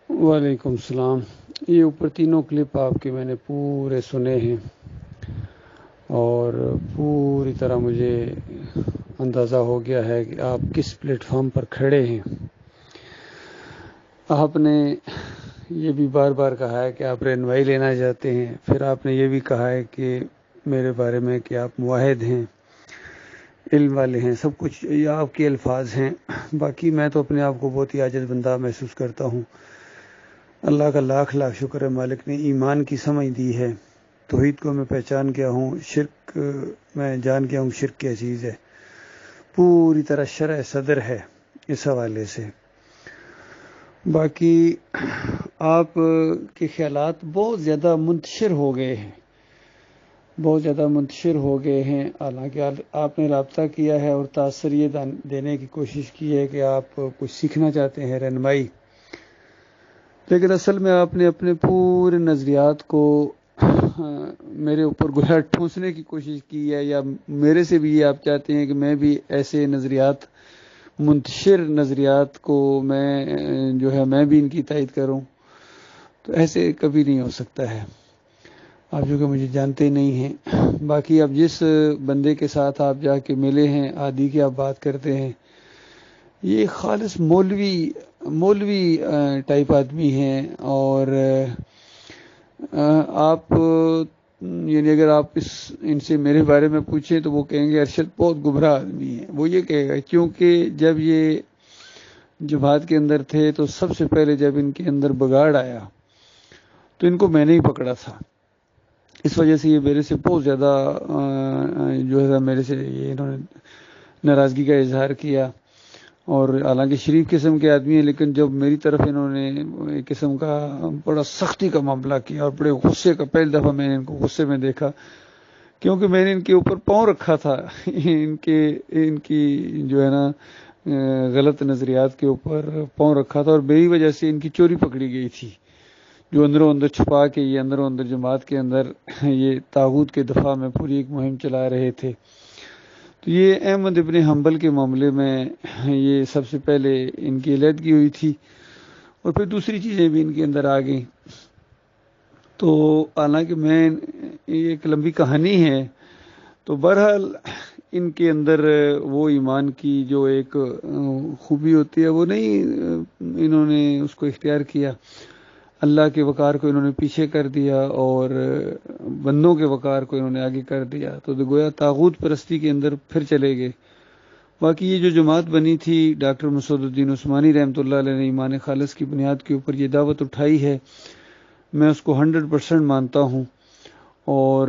وعلیکم السلام۔ یہ اوپر تینوں کلپ آپ کے میں نے پورے سنے ہیں اور پوری طرح مجھے اندازہ ہو گیا ہے کہ آپ کس پلیٹ فارم پر کھڑے ہیں۔ آپ نے یہ بھی بار بار کہا ہے کہ آپ رہنمائی لینا چاہتے ہیں، پھر آپ نے یہ بھی کہا ہے کہ میرے بارے میں کہ آپ موحد ہیں، علم والے ہیں، سب کچھ یہ آپ کے الفاظ ہیں۔ باقی میں تو اپنے آپ کو بہت ہی عاجز بندہ محسوس کرتا ہوں۔ اللہ کا لاکھ لاکھ شکر ہے، مالک نے ایمان کی سمجھ دی ہے، توحید کو میں پہچان گیا ہوں، شرک میں جان گیا ہوں شرک کیا چیز ہے، پوری طرح شرح صدر ہے اس حوالے سے۔ باقی آپ کے خیالات بہت زیادہ منتشر ہو گئے ہیں، بہت زیادہ منتشر ہو گئے ہیں، حالانکہ آپ نے رابطہ کیا ہے اور تاثر یہ دینے کی کوشش کی ہے کہ آپ کچھ سیکھنا چاہتے ہیں، رہنمائی، لیکن اصل میں آپ نے اپنے پورے نظریات کو میرے اوپر گویا ٹھونسنے کی کوشش کی ہے، یا میرے سے بھی یہ آپ چاہتے ہیں کہ میں بھی ایسے نظریات، منتشر نظریات کو میں بھی ان کی تائید کروں، تو ایسے کبھی نہیں ہو سکتا ہے۔ آپ جو کہ مجھے جانتے نہیں ہیں۔ باقی اب جس بندے کے ساتھ آپ جا کے ملے ہیں، عادی کی آپ بات کرتے ہیں، یہ خالص مولوی ٹائپ آدمی ہیں، اور آپ یعنی اگر آپ ان سے میرے بارے میں پوچھیں تو وہ کہیں گے ارشد بہت گمراہ آدمی ہے، وہ یہ کہے گا، کیونکہ جب یہ جماعت کے اندر تھے تو سب سے پہلے جب ان کے اندر بگاڑ آیا تو ان کو میں نے ہی پکڑا تھا، اس وجہ سے یہ میرے سے بہت زیادہ میرے سے یہ انہوں نے ناراضگی کا اظہار کیا، اور حالانکہ شریف قسم کے آدمی ہیں، لیکن جب میری طرف انہوں نے ایک قسم کا بڑا سختی کا معاملہ کیا اور بڑے غصے کا، پہلی دفعہ میں نے ان کو غصے میں دیکھا، کیونکہ میں نے ان کے اوپر پاؤں رکھا تھا، ان کی جو ہے نا غلط نظریات کے اوپر پاؤں رکھا تھا، اور میری وجہ سے ان کی چوری پکڑی گئی تھی، جو اندروں اندر چھپا کے یہ اندروں اندر جماعت کے اندر یہ طاغوت کے دفاع میں پوری ایک مہم چلا رہے تھے۔ تو یہ احمد ابن حنبل کے معاملے میں یہ سب سے پہلے ان کی علیحدگی ہوئی تھی، اور پھر دوسری چیزیں بھی ان کے اندر آ گئیں۔ تو حالانکہ یہ ایک لمبی کہانی ہے، تو بہرحال ان کے اندر وہ ایمان کی جو ایک خوبی ہوتی ہے وہ نہیں انہوں نے اس کو اختیار کیا، اللہ کے وقار کو انہوں نے پیچھے کر دیا اور بندوں کے وقار کو انہوں نے آگے کر دیا، تو گویا طاغوت پرستی کے اندر پھر چلے گئے۔ باقی یہ جو جماعت بنی تھی، ڈاکٹر مسعود الدین عثمانی رحمۃ اللہ علیہ نے ایمان خالص کی بنیاد کے اوپر یہ دعوت اٹھائی ہے، میں اس کو 100% مانتا ہوں، اور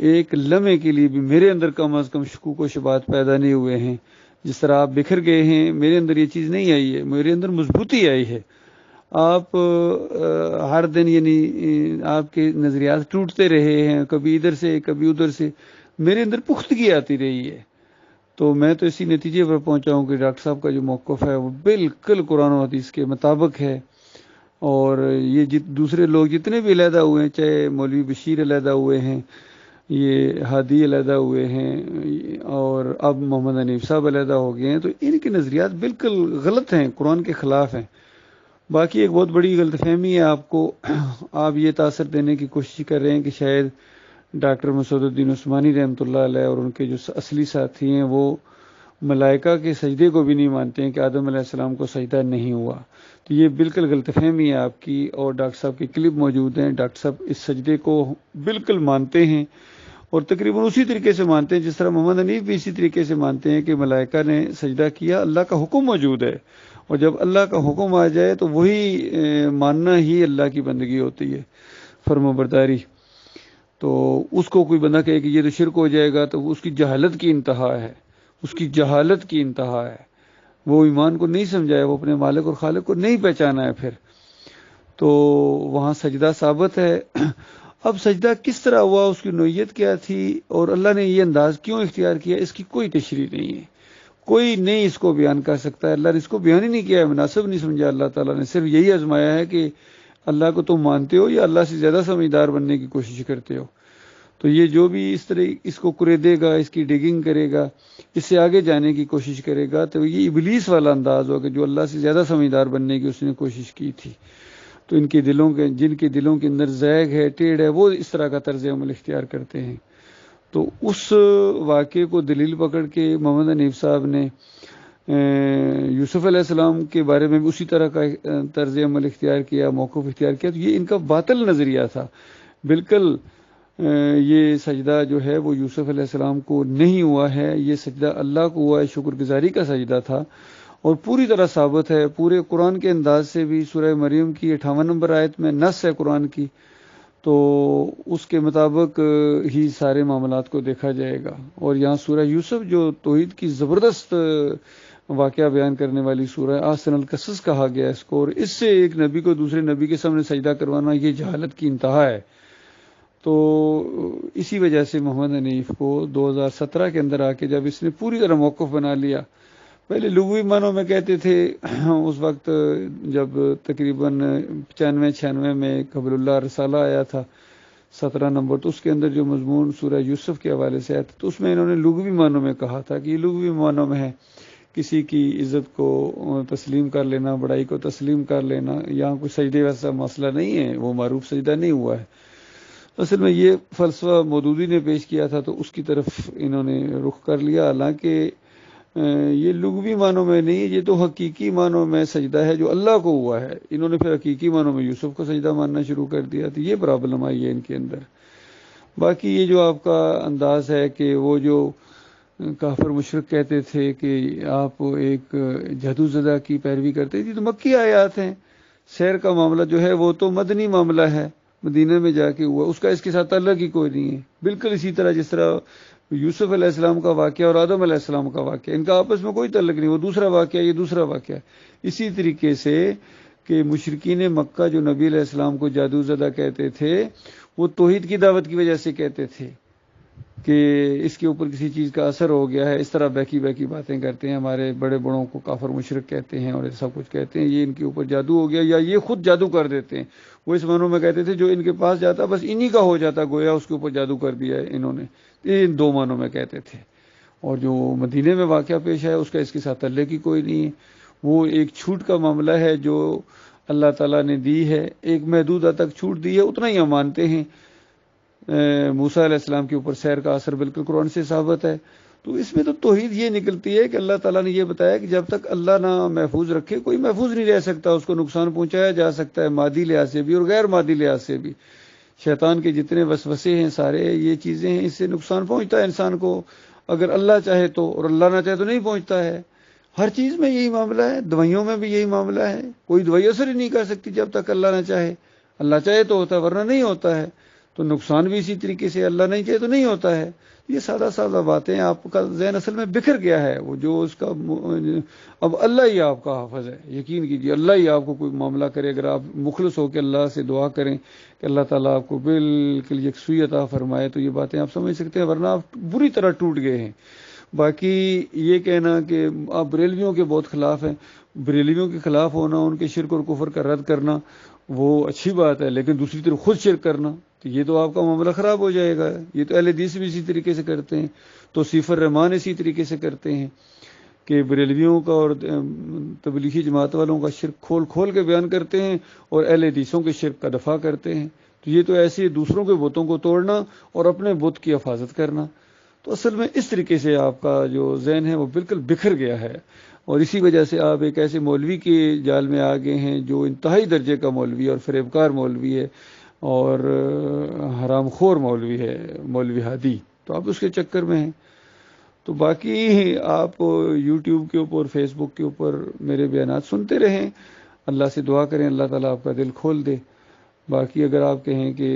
ایک لمحے کے لیے بھی میرے اندر کم از کم شکوک و شبہات پیدا نہیں ہوئے ہیں۔ جس طرح آپ بکھر گئے ہیں، میرے اندر یہ چیز نہیں آئی ہے، میرے اندر مضبوطی آئی ہے۔ آپ ہر دن یعنی آپ کے نظریات ٹوٹتے رہے ہیں، کبھی ادھر سے کبھی ادھر سے، میرے اندر پختگی آتی رہی ہے، تو میں تو اسی نتیجے پر پہنچا ہوں کہ ڈاکٹر صاحب کا جو موقف ہے وہ بالکل قرآن و حدیث کے مطابق ہے، اور یہ دوسرے لوگ جتنے بھی علیحدہ ہوئے ہیں، چاہے مولوی بشیر علیحدہ ہوئے ہیں، یہ ہادی علیحدہ ہوئے ہیں، اور اب محمد حنیف صاحب علیحدہ ہو گئے ہیں، تو ان کے نظریات بالکل غلط ہیں، قرآن کے خلاف ہیں۔ باقی ایک بہت بڑی غلط فہمی ہے آپ کو، آپ یہ تاثر دینے کی کوشش کر رہے ہیں کہ شاید ڈاکٹر مسعود الدین عثمانی رحمۃ اللہ علیہ اور ان کے جو اصلی ساتھی ہیں وہ ملائکہ کے سجدے کو بھی نہیں مانتے ہیں کہ آدم علیہ السلام کو سجدہ نہیں ہوا، تو یہ بالکل غلط فہمی ہے آپ کی، اور ڈاکٹر صاحب کی کلپ موجود ہیں، ڈاکٹر صاحب اس سجدے کو بالکل مانتے ہیں، اور تقریباً اسی طریقے سے مانتے ہیں جس طرح محمد حنیف بھی اسی طریقے سے مانتے ہیں کہ ملائکہ نے سجدہ کیا، اللہ کا حکم موجود ہے، اور جب اللہ کا حکم آ جائے تو وہی ماننا ہی اللہ کی بندگی ہوتی ہے، فرما برداری۔ تو اس کو کوئی بندہ کہے کہ یہ تو شرک ہو جائے گا، تو اس کی جہالت کی انتہا ہے، اس کی جہالت کی انتہا ہے، وہ ایمان کو نہیں سمجھایا، وہ اپنے مالک اور خالق کو نہیں پہچانا ہے پھر، تو وہاں سجدہ ثابت ہے۔ اب سجدہ کس طرح ہوا، اس کی نوعیت کیا تھی، اور اللہ نے یہ انداز کیوں اختیار کیا، اس کی کوئی تشریح نہیں ہے، کوئی نہیں اس کو بیان کر سکتا ہے، اللہ نے اس کو بیان ہی نہیں کیا ہے، مناسب نہیں سمجھا، اللہ تعالیٰ نے صرف یہی آزمایا ہے کہ اللہ کو تم مانتے ہو یا اللہ سے زیادہ سمجھدار بننے کی کوشش کرتے ہو۔ تو یہ جو بھی اس طرح اس کو کریدے گا، اس کی ڈگنگ کرے گا، اس سے آگے جانے کی کوشش کرے گا، تو یہ ابلیس والا انداز ہوگا جو اللہ سے زیادہ سمجھدار بننے کی اس نے کوشش کی تھی۔ تو جن کے دلوں کے اندر زیغ ہے، ٹیڑھ ہے، وہ اس طرح کا طرز عمل اختیار کرتے ہیں۔ تو اس واقعے کو دلیل پکڑ کے محمد حنیف صاحب نے یوسف علیہ السلام کے بارے میں بھی اسی طرح کا طرز عمل اختیار کیا، موقف اختیار کیا۔ تو یہ ان کا باطل نظریہ تھا بالکل۔ یہ سجدہ جو ہے وہ یوسف علیہ السلام کو نہیں ہوا ہے، یہ سجدہ اللہ کو ہوا ہے، شکر گزاری کا سجدہ تھا، اور پوری طرح ثابت ہے پورے قرآن کے انداز سے بھی۔ سورہ مریم کی 58 نمبر آیت میں نص ہے قرآن کی، تو اس کے مطابق ہی سارے معاملات کو دیکھا جائے گا۔ اور یہاں سورہ یوسف جو توحید کی زبردست واقعہ بیان کرنے والی سورہ، احسن القصص کہا گیا اس کو، اور اس سے ایک نبی کو دوسرے نبی کے سامنے سجدہ کروانا یہ جہالت کی انتہا ہے۔ تو اسی وجہ سے محمد حنیف کو 2017 کے اندر آ کے جب اس نے پوری طرح موقف بنا لیا، پہلے لغوی معنوں میں کہتے تھے، اس وقت جب تقریباً 95-96 میں قبل اللہ رسالہ آیا تھا 17 نمبر، تو اس کے اندر جو مضمون سورہ یوسف کے حوالے سے آیا تھا، تو اس میں انہوں نے لغوی معنوں میں کہا تھا کہ یہ لغوی معنوں میں ہے، کسی کی عزت کو تسلیم کر لینا، بڑائی کو تسلیم کر لینا، یہاں کوئی سجدے ویسا مسئلہ نہیں ہے، وہ معروف سجدہ نہیں ہوا ہے۔ اصل میں یہ فلسفہ مودودی نے پیش کیا تھا، تو اس کی طرف انہوں نے رخ کر لیا، حالانکہ یہ لغوی معنوں میں نہیں، یہ تو حقیقی معنوں میں سجدہ ہے جو اللہ کو ہوا ہے۔ انہوں نے پھر حقیقی معنوں میں یوسف کو سجدہ ماننا شروع کر دیا، تو یہ پرابلم آئی ہے ان کے اندر۔ باقی یہ جو آپ کا انداز ہے کہ وہ جو کافر مشرک کہتے تھے کہ آپ ایک جادو زدہ کی پیروی کرتے تھے، تو مکی آیات ہیں۔ سیر کا معاملہ جو ہے وہ تو مدنی معاملہ ہے، مدینہ میں جا کے ہوا، اس کا اس کے ساتھ تعلق ہی کوئی نہیں ہے۔ بالکل اسی طرح جس طرح یوسف علیہ السلام کا واقعہ اور آدم علیہ السلام کا واقعہ، ان کا آپس میں کوئی تعلق نہیں، وہ دوسرا واقعہ، یہ دوسرا واقعہ۔ اسی طریقے سے کہ مشرکین مکہ جو نبی علیہ السلام کو جادو زدہ کہتے تھے، وہ توحید کی دعوت کی وجہ سے کہتے تھے کہ اس کے اوپر کسی چیز کا اثر ہو گیا ہے، اس طرح بہکی بہکی باتیں کرتے ہیں، ہمارے بڑے بڑوں کو کافر مشرک کہتے ہیں اور ایسا کچھ کہتے ہیں، یہ ان کے اوپر جادو ہو گیا، یا یہ خود جادو کر دیتے ہیں۔ وہ اس معنوں میں کہتے تھے جو ان کے پاس جاتا بس انہی کا ہو جاتا، گویا اس کے اوپر جادو کر دیا ہے انہوں نے، ان دو معنوں میں کہتے تھے۔ اور جو مدینے میں واقعہ پیش ہے اس کا اس کے ساتھ تعلق ہی کوئی نہیں ہے، وہ ایک چھوٹ کا معاملہ ہے جو اللہ تعالیٰ نے دی ہے، ایک محدود حد تک چھوٹ دی ہے، اتنا ہی ہم مانتے ہیں۔ موسیٰ علیہ السلام کے اوپر سیر کا اثر بالکل قرآن سے ثابت ہے۔ تو اس میں تو توحید یہ نکلتی ہے کہ اللہ تعالیٰ نے یہ بتایا کہ جب تک اللہ نہ محفوظ رکھے کوئی محفوظ نہیں رہ سکتا، اس کو نقصان پہنچایا جا سکتا ہے مادی لحاظ سے بھی اور غیر مادی لحاظ سے بھی۔ شیطان کے جتنے وسوسے ہیں سارے یہ چیزیں ہیں، اس سے نقصان پہنچتا ہے انسان کو، اگر اللہ چاہے تو، اور اللہ نہ چاہے تو نہیں پہنچتا ہے۔ ہر چیز میں یہی معاملہ ہے، دوائیوں میں بھی یہی معاملہ ہے، کوئی دوائی اثر ہی نہیں کر سکتی جب تک اللہ نہ چاہے، اللہ چاہے تو ہوتا ہے ورنہ نہیں ہوتا ہے۔ تو نقصان بھی اسی طریقے سے اللہ نہیں چاہے تو نہیں ہوتا ہے۔ یہ سادہ سادہ باتیں، آپ کا ذہن اصل میں بکھر گیا ہے، وہ جو اس کا اب اللہ ہی آپ کا حافظ ہے، یقین کیجیے اللہ ہی آپ کو کوئی معاملہ کرے، اگر آپ مخلص ہو کے اللہ سے دعا کریں کہ اللہ تعالیٰ آپ کو بالکل یکسوئی عطا فرمائے، تو یہ باتیں آپ سمجھ سکتے ہیں، ورنہ آپ بری طرح ٹوٹ گئے ہیں۔ باقی یہ کہنا کہ آپ بریلویوں کے بہت خلاف ہیں، بریلویوں کے خلاف ہونا، ان کے شرک اور کفر کا رد کرنا وہ اچھی بات ہے، لیکن دوسری طرف خود شرک کرنا تو یہ تو آپ کا معاملہ خراب ہو جائے گا۔ یہ تو اہل حدیث بھی اسی طریقے سے کرتے ہیں، توصیف الرحمان اسی طریقے سے کرتے ہیں کہ بریلویوں کا اور تبلیغی جماعت والوں کا شرک کھول کھول کے بیان کرتے ہیں اور اہل حدیثوں کے شرک کا دفاع کرتے ہیں۔ تو یہ تو ایسے دوسروں کے بتوں کو توڑنا اور اپنے بت کی حفاظت کرنا۔ تو اصل میں اس طریقے سے آپ کا جو ذہن ہے وہ بالکل بکھر گیا ہے، اور اسی وجہ سے آپ ایک ایسے مولوی کے جال میں آ گئے ہیں جو انتہائی درجے کا مولوی اور فریبکار مولوی ہے اور حرام خور مولوی ہے، مولوی ہادی، تو آپ اس کے چکر میں ہیں۔ تو باقی آپ یوٹیوب کے اوپر، فیس بک کے اوپر میرے بیانات سنتے رہیں، اللہ سے دعا کریں اللہ تعالیٰ آپ کا دل کھول دے۔ باقی اگر آپ کہیں کہ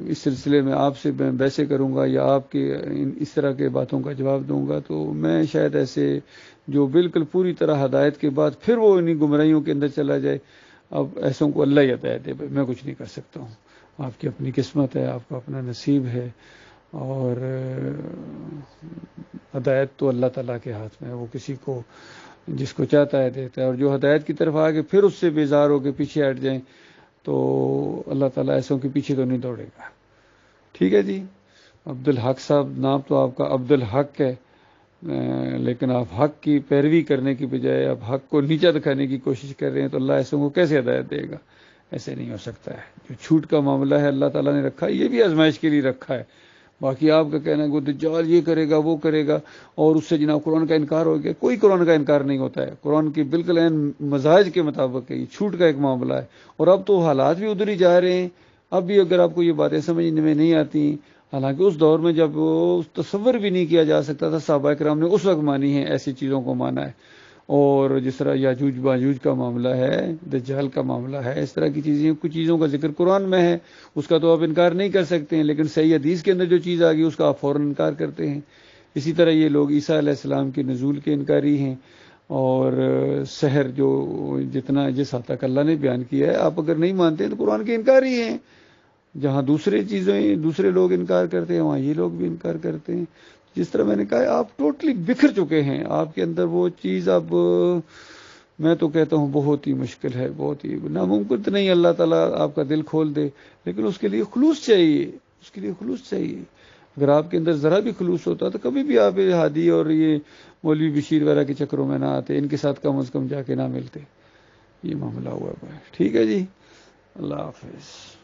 اس سلسلے میں آپ سے میں بحثیں کروں گا یا آپ کے اس طرح کے باتوں کا جواب دوں گا، تو میں شاید ایسے جو بالکل پوری طرح ہدایت کے بعد پھر وہ انہیں گمراہیوں کے اندر چلا جائے، اب ایسوں کو اللہ ہی ہدایت دے، میں کچھ نہیں کر سکتا ہوں۔ آپ کی اپنی قسمت ہے، آپ کا اپنا نصیب ہے، اور ہدایت تو اللہ تعالیٰ کے ہاتھ میں ہے، وہ کسی کو جس کو چاہتا ہے دیتا ہے، اور جو ہدایت کی طرف آگے پھر اس سے بیزار ہو کے پیچھے ہٹ جائیں تو اللہ تعالیٰ ایسوں کے پیچھے تو نہیں دوڑے گا۔ ٹھیک ہے جی، عبدالحق صاحب، نام تو آپ کا عبدالحق ہے، لیکن آپ حق کی پیروی کرنے کی بجائے آپ حق کو نیچا دکھانے کی کوشش کر رہے ہیں، تو اللہ ایسوں کو کیسے ہدایت دے گا؟ ایسے نہیں ہو سکتا ہے. جو جھوٹ کا معاملہ ہے اللہ تعالیٰ نے رکھا ہے، یہ بھی آزمائش کے لیے رکھا ہے. باقی آپ کا کہنا ہے کہ دجال یہ کرے گا وہ کرے گا اور اس سے جناب قرآن کا انکار ہو گیا، کوئی قرآن کا انکار نہیں ہوتا ہے. قرآن کی بالکل عین مزاج کے مطابق ہے، یہ جھوٹ کا ایک معاملہ ہے. اور اب تو حالات بھی ادھر ہی جا رہے ہیں. اب بھی اگر آپ کو یہ باتیں سمجھنے میں نہیں آتی، حالانکہ اس دور میں جب وہ تصور بھی نہیں کیا جا سکتا تھا، صحابہ کرام نے اس وقت مانی ہے، ایسی چیزوں کو مانا ہے. اور جس طرح یاجوج باجوج کا معاملہ ہے، دجال کا معاملہ ہے، اس طرح کی چیزیں، کچھ چیزوں کا ذکر قرآن میں ہے، اس کا تو آپ انکار نہیں کر سکتے ہیں، لیکن صحیح حدیث کے اندر جو چیز آ گئی اس کا آپ فوراً انکار کرتے ہیں. اسی طرح یہ لوگ عیسیٰ علیہ السلام کے نزول کے انکاری ہیں. اور سحر جو جتنا جس حد تک اللہ نے بیان کیا ہے، آپ اگر نہیں مانتے ہیں تو قرآن کے انکاری ہیں. جہاں دوسرے چیزیں دوسرے لوگ انکار کرتے ہیں وہاں یہ لوگ بھی انکار کرتے ہیں. جس طرح میں نے کہا آپ ٹوٹلی بکھر چکے ہیں، آپ کے اندر وہ چیز اب میں تو کہتا ہوں بہت ہی مشکل ہے، بہت ہی ناممکن تو نہیں اللہ تعالیٰ آپ کا دل کھول دے، لیکن اس کے لیے خلوص چاہیے، اس کے لیے خلوص چاہیے. اگر آپ کے اندر ذرا بھی خلوص ہوتا تو کبھی بھی آپ ہادی اور یہ مولوی بشیر وغیرہ کے چکروں میں نہ آتے، ان کے ساتھ کم از کم جا کے نہ ملتے. یہ معاملہ ہوا ہے. ٹھیک ہے جی، اللہ حافظ.